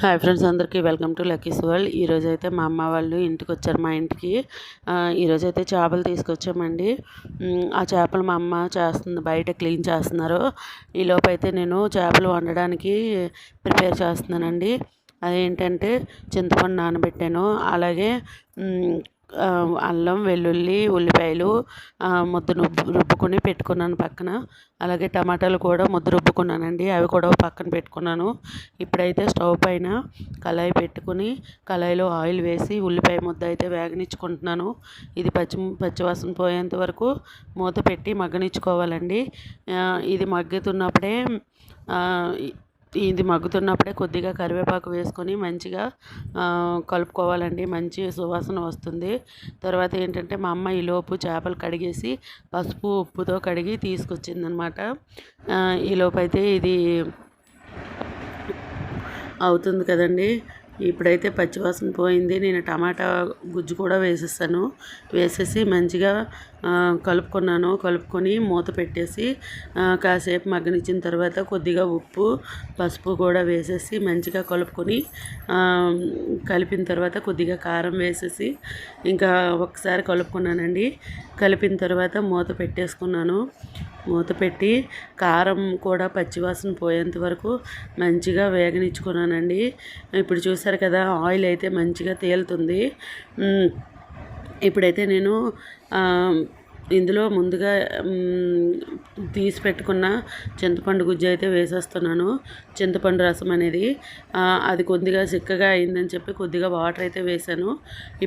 Hi friends, అందరికీ welcome to Lucky's world. ఈరోజైతే మా అమ్మ వాళ్ళు ఇంటికి వచ్చారు, మా ఇంటికి. ఈరోజైతే చేపలు తీసుకొచ్చామండి. ఆ చేపలు మా అమ్మ చేస్తుంది, బయట క్లీన్ చేస్తున్నారు. ఈలోపు అయితే నేను చేపలు వండడానికి ప్రిపేర్ చేస్తున్నానండి. అదేంటంటే చింతపండు నానబెట్టాను, అలాగే అల్లం, వెల్లుల్లి, ఉల్లిపాయలు ముద్ద రుబ్బుకొని పెట్టుకున్నాను పక్కన. అలాగే టమాటాలు కూడా ముద్ద రుబ్బుకున్నానండి, అవి కూడా పక్కన పెట్టుకున్నాను. ఇప్పుడైతే స్టవ్ పైన కళాయి పెట్టుకుని కళాయిలో ఆయిల్ వేసి ఉల్లిపాయ ముద్ద అయితే వేగనిచ్చుకుంటున్నాను. ఇది పచ్చివాసన పోయేంత వరకు మూత పెట్టి మగ్గనిచ్చుకోవాలండి. ఇది మగ్గుతున్నప్పుడే కొద్దిగా కరివేపాకు వేసుకొని మంచిగా కలుపుకోవాలండి. మంచి సువాసన వస్తుంది. తర్వాత ఏంటంటే మా అమ్మ ఈలోపు చేపలు కడిగేసి పసుపు ఉప్పుతో కడిగి తీసుకొచ్చిందనమాట. ఈలోపు అయితే ఇది అవుతుంది కదండి. ఇప్పుడైతే పచ్చివాసన పోయింది. నేను టమాటా గుజ్జు కూడా వేసేసి మంచిగా కలుపుకొని మూత పెట్టేసి కాసేపు మగ్గనిచ్చిన తర్వాత కొద్దిగా ఉప్పు, పసుపు కూడా వేసేసి మంచిగా కలిపిన తర్వాత కొద్దిగా కారం వేసేసి ఇంకా ఒకసారి కలుపుకున్నానండి. కలిపిన తర్వాత మూత పెట్టేసుకున్నాను. మూత పెట్టి కారం కూడా పచ్చివాసన పోయేంత వరకు మంచిగా వేగనిచ్చుకున్నానండి. ఇప్పుడు చూసారు కదా, ఆయిల్ అయితే మంచిగా తేలుతుంది. ఇప్పుడైతే నేను ఇందులో ముందుగా తీసి పెట్టుకున్న చింతపండు గుజ్జు అయితే వేసేస్తున్నాను. చింతపండు రసం అనేది అది కొద్దిగా చిక్కగా అయిందని చెప్పి కొద్దిగా వాటర్ అయితే వేసాను.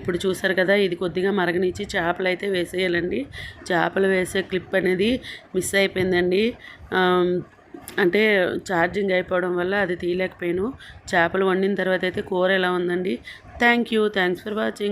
ఇప్పుడు చూసారు కదా, ఇది కొద్దిగా మరగనిచ్చి చేపలు అయితే వేసేయాలండి. చేపలు వేసే క్లిప్ అనేది మిస్ అయిపోయిందండి. అంటే ఛార్జింగ్ అయిపోవడం వల్ల అది తీయలేకపోయాను. చేపలు వండిన తర్వాత అయితే కూర ఎలా ఉందండి. Thanks for watching.